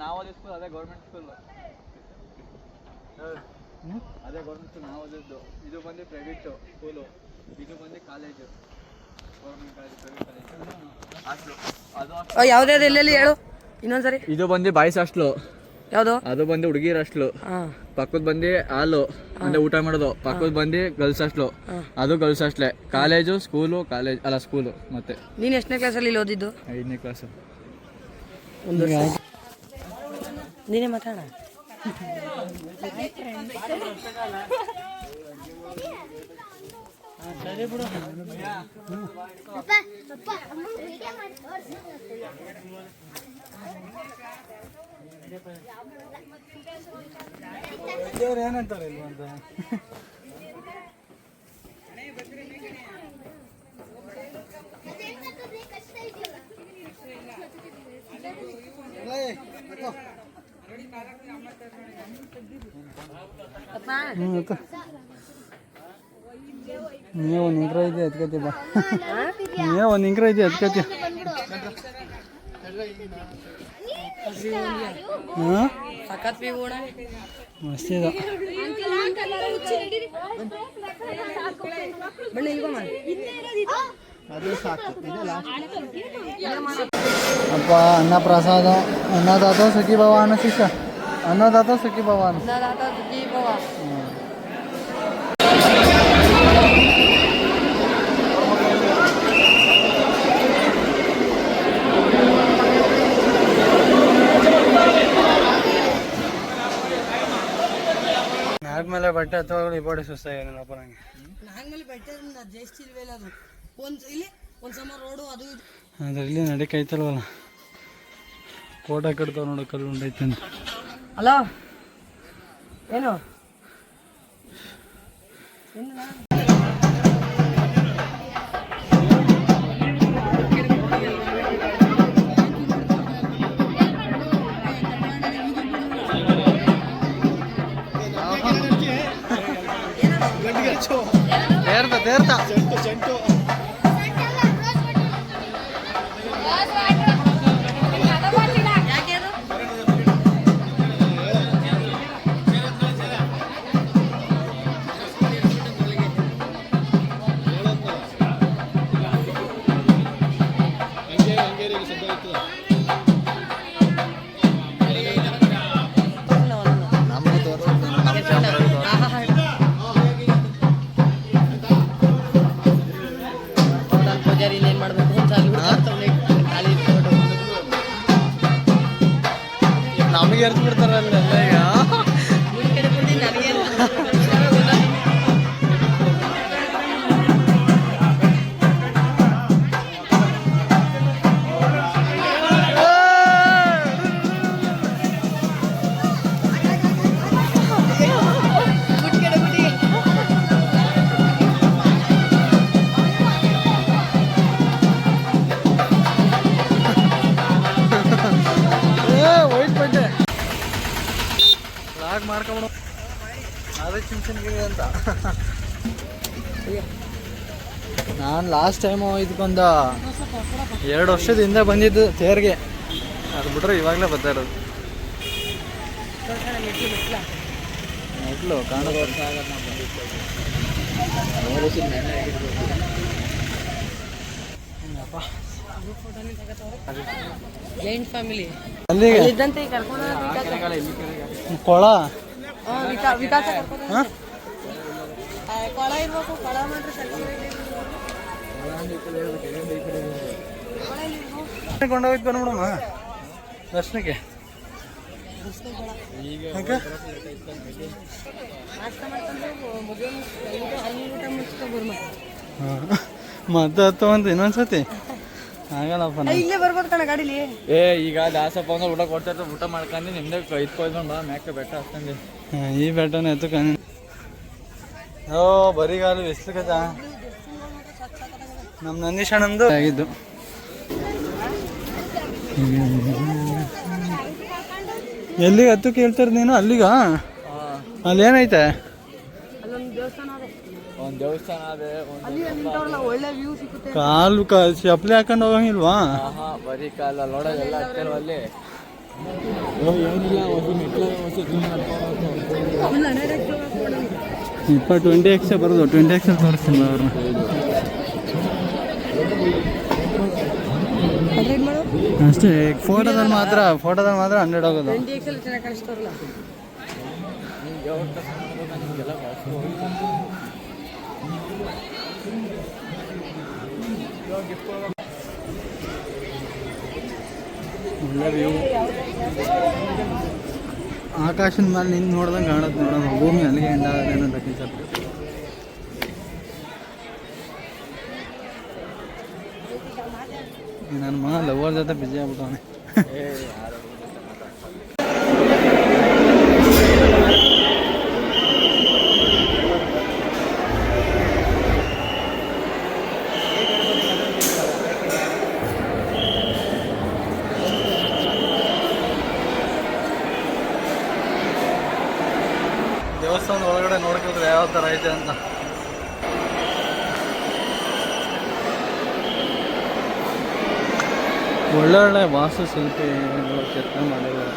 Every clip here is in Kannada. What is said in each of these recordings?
ನಾವು ಓದಿದ ಸ್ಕೂಲ್ ಅದೇ ಗೌರ್ಮೆಂಟ್ ಸ್ಕೂಲ್. ಅದೇ ಗೌರ್ಮೆಂಟ್ ಸ್ಕೂಲ್ ನಾವು ಓದಿದ್ದು. ಇದು ಬಂದು ಪ್ರೈವೇಟ್ ಸ್ಕೂಲು, ಇದು ಬಂದು college, government college, private college. ಯಾವ್ದು ಎಲ್ಲೆಲ್ಲಿ ಹೇಳು ಇನ್ನೊಂದ್ಸರಿ. ಇದು ಬಂದು ಬಾಯ್ಸ್ ಹಾಸ್ಟ್ಲು. ಯಾವುದು? ಅದು ಬಂದು ಹುಡುಗಿರ ಹಾಸ್ಟ್ಲು. ಪಕ್ಕದ ಬಂದು ಹಾಲು ಅಂದ್ರೆ ಊಟ ಮಾಡೋದು. ಪಕ್ಕದ ಬಂದು ಗರ್ಲ್ಸ್ ಹಾಸ್ಟ್ಲು, ಅದು ಗರ್ಲ್ಸ್ ಹಾಸ್ಟ್ಲೆ. ಕಾಲೇಜು, ಸ್ಕೂಲು, ಕಾಲೇಜ್ ಅಲ್ಲ ಸ್ಕೂಲು. ಮತ್ತೆ ನೀನು ಎಷ್ಟನೇ ಕ್ಲಾಸಲ್ಲಿ ಇಲ್ಲಿ ಓದಿದ್ದು? 5ನೇ ಕ್ಲಾಸು. ನೀನೇ ಮಾತಾಡ. ಸರಿ ಬಿಡು. ಏನಂತಾರೆ ಇಲ್ವಂತ ನೀ ಒಂದು ಇಂಕ್ರ ಇದೆ ಎತ್ಕತಿ ಬಾ. ನೀ ಒಂದು ಇಂಕ್ರ ಇದೆ ಎತ್ಕತಿ. ಮಸ್ತ್ ಇದೆ. ಅಪ್ಪ ಅನ್ನ ಪ್ರಸಾದ ಅನ್ನದಾತ ಸುಖಿ ಭವ ಅನ್ನ ಶಿಷ್ಯ. ಅನ್ನದಾತ ಸುಖಿ ಭವ ಅನ್ನ. ನಾಲ್ಕಮೇಲೆ ಬಟ್ಟೆ ತಗೊಳ್ಳಿ ಬಾಡಿ ಸುಸ್ತಾಗಿ ಏನಪ್ಪ ನಂಗೆ. ನಾಲ್ಕಮೇಲೆ ಬಟ್ಟೆ ಜಾಸ್ತಿ ಇಲ್ವಲ್ಲ ಅದು. ಇಲ್ಲಿ ಒಂದು ಸಮ ರೋಡು ಅದು ಅದರಲ್ಲಿ ನಡಿಕೈತಲ್ವಲ್ಲ, ಫೋಟೋ ಕಟ್ತಾವ ನೋಡು ಕಲ್ಲು ಉಂಡೈತೆ ಅಂತ. ಹಲೋ ಏನು ದೇರ್ತ ನಮಗೆ ಎರ್ದು ಬಿಡ್ತಾರಲ್ಲ ಈಗ. ಮಾಡ್ಕೊಂಡು ಅದೇ ಚಿಂಚನಗಿರಿ ಅಂತ. ನಾನು ಲಾಸ್ಟ್ ಟೈಮು ಇದಕ್ಕೊಂದು 2 ವರ್ಷದ ಹಿಂದೆ ಬಂದಿದ್ದು ತೇರಿಗೆ. ಅದು ಬಿಟ್ರೆ ಇವಾಗಲೇ ಬರ್ತಾ ಇರೋದು. ಮೆಟ್ಲು ಕಾಣೋದು ವರ್ಷ ಆಗೋದು ನಾವು ಜೈಂಟ್ ಫ್ಯಾಮಿಲಿ ಅಲ್ಲಿಗೆ ಕೊಳ ಕೊಳ ಇರ್ಬೇಕು. ಕೊಳ ಮಾಡ್ರೆ ಕೊಂಡೋಗಿ ಬಂದ್ಬಿಡಮ್ಮ ದರ್ಶನಕ್ಕೆ. ಮತ್ತೆ ಹತ್ತವಂತ ಇನ್ನೊಂದ್ಸತಿ ಆಗಲ್ಲಪ್ಪ. ಇಲ್ಲೇ ಬರ್ಬೋದು ಕಣ ಗಾಡಿಲಿ. ಈಗ ದಾಸಪ್ಪ ಅಂದ್ರೆ ಊಟ ಕೊಡ್ತಾ ಊಟ ಮಾಡ್ಕೊಂಡು ನಿಮ್ದೆ ಇಟ್ಕೊಂಡು ಬಾ ಮ್ಯಾಕೆ ಬೆಟ್ಟ ಹತ್ಕೊಂಡು. ಈ ಬೆಟ್ಟನ ಎತ್ತುಕೊಂಡು ಓ ಬರಿಗಾಲು ಬಿಸ್ಲುಗದ ನಮ್ಮ ನಂದೀಶಣ್ಣಂದು ಆಗಿದ್ದು. ಎಲ್ಲಿಗೆ ಹತ್ತು ಕೇಳ್ತಾರೆ ನೀನು? ಅಲ್ಲಿಗ ಅಲ್ಲಿ ಏನೈತೆ? ಕಾಲು ಚಪ್ಪಲಿ ಹಾಕೊಂಡು ಹೋಗಂಗಿಲ್ವಾ? ಬರೀ ಕಾಲ ನೋಡೋದೆಲ್ಲ ಅಲ್ಲಿ ಏನಿಲ್ಲ ಹೊಸ ಮೆಟ್ಲ ಹೊಸ ಇಪ್ಪ 20x ಬರೋದು 20x ತೋರಿಸ್ತೀನಿ ಅವ್ರನ್ನ. ಅಷ್ಟೇ ಫೋಟೋದಲ್ಲಿ ಮಾತ್ರ 100 ಹೋಗೋದು. ಚೆನ್ನಾಗಿ ಕಾಣಿಸ್ತಾರಲ್ಲ. ಒಳ್ಳೆ ವ್ಯೂ. ಆಕಾಶದ ಮೇಲೆ ನಿಂತು ನೋಡ್ದಂಗೆ ಕಾಣುತ್ತೆ ನೋಡೋಣ. ಭೂಮಿ ಅಲ್ಲಿಗೆ ಎಂಡಾಗದೇನೋ ಸ್ವಲ್ಪ. ನನ್ನ ಮಗ ಲವರ್ ಜೊತೆ ಬಿಜಿ ಆಗ್ಬಿಟ್ಟವನೆ. ದೇವಸ್ಥಾನದ ಒಳಗಡೆ ನೋಡ್ಕೊಂಡ್ರೆ ಯಾವ ಥರ ಐತೆ ಅಂತ. ಒಳ್ಳೊಳ್ಳೆ ವಾಸ್ತುಶಿಲ್ಪಿಗಳು ಕೆತ್ತನೆ ಮಾಡಿದ್ದಾರೆ.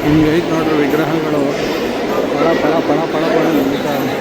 ಹಿಂಗೈತೆ ನೋಡ್ರಿ ವಿಗ್ರಹಗಳು ಪಳ ಪಳ ಪಳ ಪಳ ಪಳ ನಿಂತಿದ್ದಾವೆ.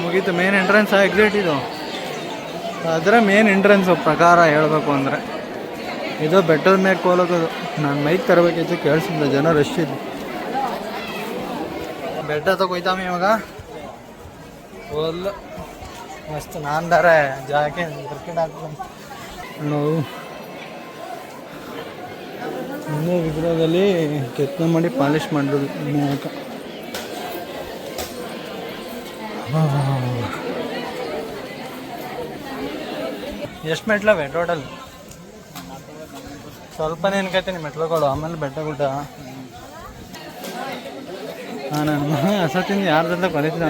ಮುಗೀತು. ಮೇನ್ ಎಂಟ್ರೆನ್ಸ್ ಎಕ್ಸಿಟ್ ಇದು. ಅದರ ಮೇನ್ ಎಂಟ್ರೆನ್ಸು ಪ್ರಕಾರ ಹೇಳಬೇಕು ಅಂದರೆ ಇದು ಬೆಟ್ಟದ ಮೇಲೆ ಹೋಗೋದು. ನಾನು ಮೈಕ್ ತರಬೇಕಿತ್ತು, ಕೇಳಿಸಿದ್ದೆ, ಜನ ರಶ್ ಇದ್ದು. ಬೆಟ್ಟ ತಗೋಯ್ತಾಮ ಇವಾಗ ಫುಲ್ ಮಸ್ತ್. ನಾನು ದಾರೆ ಜಾಕೆ ಕ್ರಿಕೆಟ್ ಹಾಕ್ಕೊಂಡು ನಾವು ಇನ್ನೂ ವಿಗ್ರಹದಲ್ಲಿ ಕೆತ್ತನೆ ಮಾಡಿ ಪಾಲಿಷ್ ಮಾಡೋದು ಮೂಲಕ. ಎಷ್ಟು ಮೆಟ್ಲವೆ ಟೋಟಲ್? ಸ್ವಲ್ಪನೇ ಅನ್ಕೈತೀನಿ ಮೆಟ್ಲುಗಳು. ಆಮೇಲೆ ಬೆಟ್ಟ ಗುಡ್ಡ. ಹಾಂ, ನನ್ನ ಮಗ ಹಸತಿಂದ ಯಾರ್ದಂತ ಕಲಿತೀನಿ.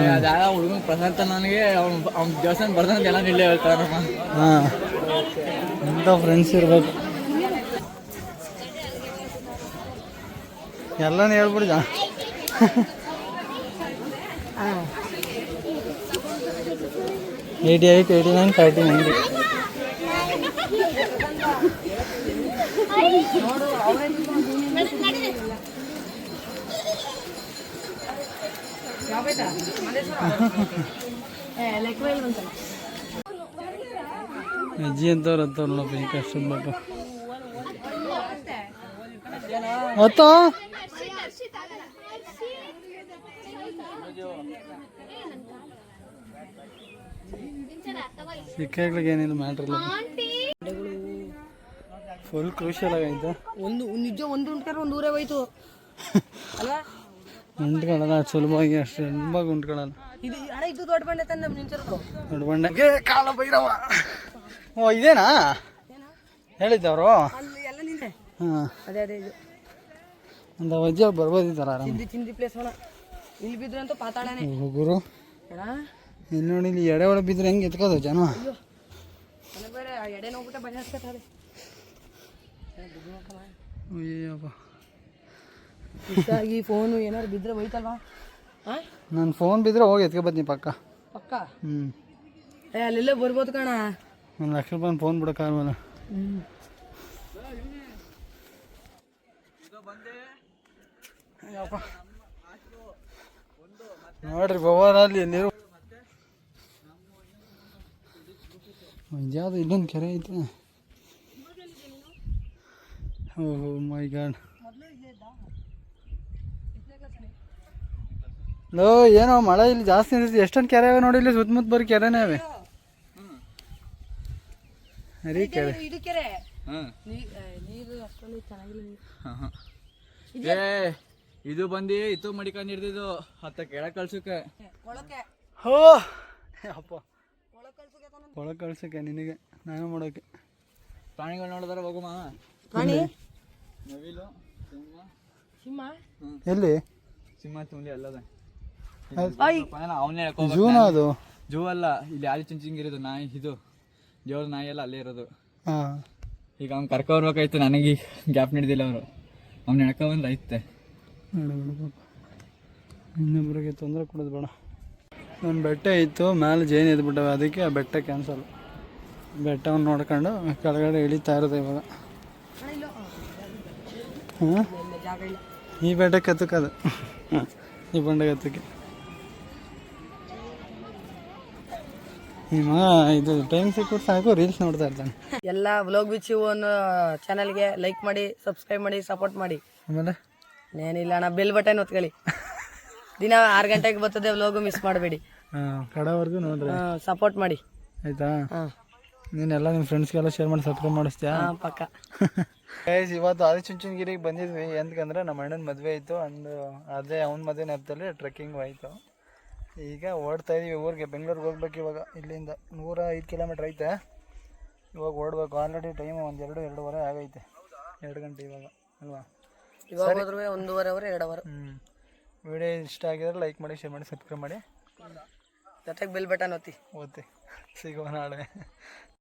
ಹುಡುಗನ ಪ್ರಶಾಂತ ನನಗೆ ಅವ್ನ ದೇವಸ್ಥಾನ ಬರ್ದಂತ ಎಲ್ಲ ನಿಲ್ಲೇ ಹೇಳ್ತಾರಮ್ಮ. ಹಾಂ, ಇಂಥ ಫ್ರೆಂಡ್ಸ್ ಇರ್ಬೇಕು. ಎಲ್ಲನೂ ಹೇಳ್ಬಿಡಿ. 88, 89, 30, 90. ಅಜ್ಜಿ ಅಂತವ್ರು ನೋಡಪ್ಪ, ಈ ಕಷ್ಟದ ಮಕ್ಕ ಅತ್ತ ಸಿಕ್ಕಾಗ್ಲಿಕ್ಕೆ ಏನಿಲ್ಲ ಮ್ಯಾಟ್ರಿಲ್ಲ. ಫುಲ್ ಕ್ರೂಷಿಯಲ್ ಆಗೈತೆ. ನಿಜ ಒಂದು ಉಂಟ್ಕಾರ ಒಂದು ಊರೇ ಹೋಯ್ತು ಅಲ್ವಾ? ಉಂಟ್ಕೊಳ್ಳಲ್ಲ ಅಷ್ಟು ಸುಲಭವಾಗಿ, ಅಷ್ಟು ಸುಲಭವಾಗಿ ಉಂಟ್ಕೊಳ್ಳಲ್ಲ. ಇದು ದೊಡ್ಡ ಬಂಡೆ ತಾನೆ ನಮ್ಮ ನಿಂತಿರೋದು. ದೊಡ್ಡ ಬಂಡೆ ಕಾಲ ಬೈರವ. ಓ ಇದೇನಾ ಏನಾ ಹೇಳಿದ್ದವರು? ಅಲ್ಲಿ ಎಲ್ಲ ನಿಂತೆ. ಹಾಂ, ಅದೇ ಅದೇ ಇದು ಒಂದು ವಜ್ಜೆ ಬರ್ಬೋದಿತ್ತಾರ ಆರಾಮ. ಚಿಂದಿ ಪ್ಲೇಸ್ ಹೋಣ. ಇಲ್ಲಿ ಬಿದ್ರೆ ಅಂತೂ ಪಾತಾಳನೆ ಗುರು. ಇಲ್ಲಿ ನೋಡಿ, ಇಲ್ಲಿ ಎಡೆ ಒಳಗೆ ಬಿದ್ದರೆ ಹೆಂಗೆ ಎತ್ಕೋದು ಜನ. ಅಯ್ಯೋ ನನಗೆ ಬೇರೆ ಎಡೆ ನೋಡ್ಬಿಟ್ಟೆ ಭಯ ಆಗ್ತದೆ. ಅಯ್ಯಪ್ಪ, ಈ ಫೋನು ಏನಾದ್ರು ಬಿದ್ದರೆ ಹೋಯ್ತಲ್ವಾ? ಹಾಂ, ನನ್ನ ಫೋನ್ ಬಿದ್ದರೆ ಹೋಗಿ ಎತ್ಕೊಬತ್ತೀನಿ ಪಕ್ಕ. ಪಕ್ಕ ಹ್ಞೂ, ಅಲ್ಲೆಲ್ಲೇ ಬರ್ಬೋದು ಕಣ. 1 ಲಕ್ಷ ರೂಪಾಯಿ ಫೋನ್ ಬಿಡೋಕ್ಕಾಗಲ್ಲ. ನೋಡ್ರಿ ಬವರಲ್ಲಿ ನೀರು. ಇದ್ಯಾವುದು ಇಲ್ಲೊಂದು ಕೆರೆ ಐತೆ. ಓಹೋ ಮೈ ಗಾಡ್. ಲೋ ಏನೋ ಮಳೆ ಇಲ್ಲಿ ಜಾಸ್ತಿ ಇರ್ತೈತಿ. ಎಷ್ಟೊಂದು ಕೆರೆ ಅವೆ ನೋಡಿ, ಇಲ್ಲಿ ಸುತ್ತಮುತ್ತ ಬರೀ ಕೆರೆನೇ ಅವೆ. ಅರಿ ಕೆರೆ. ಇದು ಕೆರೆ ಹಾಂ ನೀರು ಅಷ್ಟೊಂದು ಚೆನ್ನಾಗಿಲ್ಲ. ಹಾಂ ಏ ಇದು ಬಂದು ಇತ್ತು ಮಡಿಕೊಂಡು ಹಿಡ್ದಿದ್ದು ಹತ್ತ ಕೆಳಗೆ ಕಳ್ಸಕ್ಕೆ. ಒಳಕ್ಕೆ ಹೋ ಅಪ್ಪ, ಒಳಗೆ ಕಳ್ಸಕ್ಕೆ ತಾನೆ. ಒಳಗೆ ಕಳ್ಸಕ್ಕೆ ನಿನಗೆ, ನಾನು ಮಾಡೋಕೆ. ಪ್ರಾಣಿಗಳು ನೋಡಿದಾರೆ ಹೋಗಮ್ಮ. ಪ್ರಾಣಿ ನವಿಲು, ಸಿಂಹ. ಸಿಂಹ ಎಲ್ಲಿ? ಸಿಂಹ ತುಂಲಿ ಎಲ್ಲದ ಅಯ್ ಅವನೇ ಜೂನ ಅದು? ಜೂ ಅಲ್ಲ, ಇಲ್ಲಿ ಆದಿ ಚುಂಚಿಂಗಿರೋದು ನಾಯಿ. ಇದು ಜೋಳ ನಾಯಿ ಎಲ್ಲ ಅಲ್ಲೇ ಇರೋದು. ಹಾಂ, ಈಗ ಅವ್ನು ಕರ್ಕೊಬರ್ಬೇಕಾಯ್ತು, ನನಗೆ ಗ್ಯಾಪ್ ನೀಡಿದಿಲ್ಲ ಅವರು. ಅವ್ನು ಎಳ್ಕೊಂಬಂದು ಐತೆ. ಬೇಡ ಪಾಪ, ಇನ್ನೊಬ್ರಿಗೆ ತೊಂದರೆ ಕೊಡೋದು ಬೇಡ. ಒಂದು ಬೆಟ್ಟ ಇತ್ತು, ಮೇಲೆ ಜೈನ್ ಎದ್ಬಿಟ್ಟವೆ, ಅದಕ್ಕೆ ಆ ಬೆಟ್ಟ ಕ್ಯಾನ್ಸಲ್. ಬೆಟ್ಟವನ್ನು ನೋಡ್ಕೊಂಡು ಕೆಳಗಡೆ ಇಳಿತಾ ಇರೋದು ಇವಾಗ. ಹಾಂ, ಜಾಗ ಇಲ್ಲ. ಈ ಬೆಟ್ಟಕ್ಕೆ ಹತ್ತಕ್ಕದು. ಹಾಂ, ಈ ಬಂಡೆಗೆ ಹತ್ತಕ್ಕೆ ನಿಮ್ಮ ಇದು ಟೈಮ್ ಸಿಕ್ಕಿದ್ರೆ ಸಾಕು, ರೀಲ್ಸ್ ನೋಡ್ತಾ ಇರ್ತಾನೆ. ಎಲ್ಲ ವ್ಲಾಗ್ ವಿಚ್ ಅನ್ನೋ ಚಾನಲ್ಗೆ ಲೈಕ್ ಮಾಡಿ, ಸಬ್ಸ್ಕ್ರೈಬ್ ಮಾಡಿ, ಸಪೋರ್ಟ್ ಮಾಡಿ. ಆಮೇಲೆ ಏನಿಲ್ಲ ಅಣ್ಣ, ಬೆಲ್ ಬಟನ್ ಒತ್ಕೊಳ್ಳಿ. ದಿನ 6 ಗಂಟೆಗೆ ಬರ್ತದೆ ವ್ಲಾಗು, ಮಿಸ್ ಮಾಡಬೇಡಿ. ಹಾಂ, ಕಡೆವರೆಗೂ ನೋಡ್ರಿ, ಸಪೋರ್ಟ್ ಮಾಡಿ ಆಯಿತಾ? ಹಾಂ, ನೀನೆಲ್ಲ ನಿಮ್ಮ ಫ್ರೆಂಡ್ಸ್ಗೆಲ್ಲ ಶೇರ್ ಮಾಡಿ ಸಬ್ಸ್ಕ್ರೈಬ್ ಮಾಡಿಸ್ತೀಯಾ? ಹಾಂ ಪಕ್ಕ. ಗೈಸ್, ಇವತ್ತು ಆದಿಚುಂಚನಗಿರಿಗೆ ಬಂದಿದ್ವಿ. ಎಂತಕಂದ್ರೆ ನಮ್ಮ ಅಣ್ಣನ ಮದುವೆ ಇತ್ತು. ಅದೇ ಅವ್ನ ಮದುವೆ ನೆಪದಲ್ಲಿ ಟ್ರೆಕ್ಕಿಂಗು ಆಯಿತು. ಈಗ ಓಡ್ತಾ ಇದೀವಿ ಊರಿಗೆ, ಬೆಂಗಳೂರಿಗೆ ಹೋಗ್ಬೇಕು ಇವಾಗ. ಇಲ್ಲಿಂದ 105 ಕಿಲೋಮೀಟ್ರ್ ಐತೆ. ಇವಾಗ ಓಡಬೇಕು. ಆಲ್ರೆಡಿ ಟೈಮು 2:30 ಆಗೈತೆ. 2 ಗಂಟೆ ಇವಾಗ ಅಲ್ವಾ? ಇವಾಗ ಹೋದ್ರೂ 1:30 ಅವರ್ 2 ಅವರ್. ವಿಡಿಯೋ ಇಷ್ಟ ಆಗಿದ್ರೆ ಲೈಕ್ ಮಾಡಿ, ಶೇರ್ ಮಾಡಿ, ಸಬ್ಸ್ಕ್ರೈಬ್ ಮಾಡಿ, ಜೊತೆಗೆ ಬೆಲ್ ಬಟನ್ ಒತ್ತಿ. ಓದ್ತಿ. ಸಿಗೋಣ ನಾಳೆ.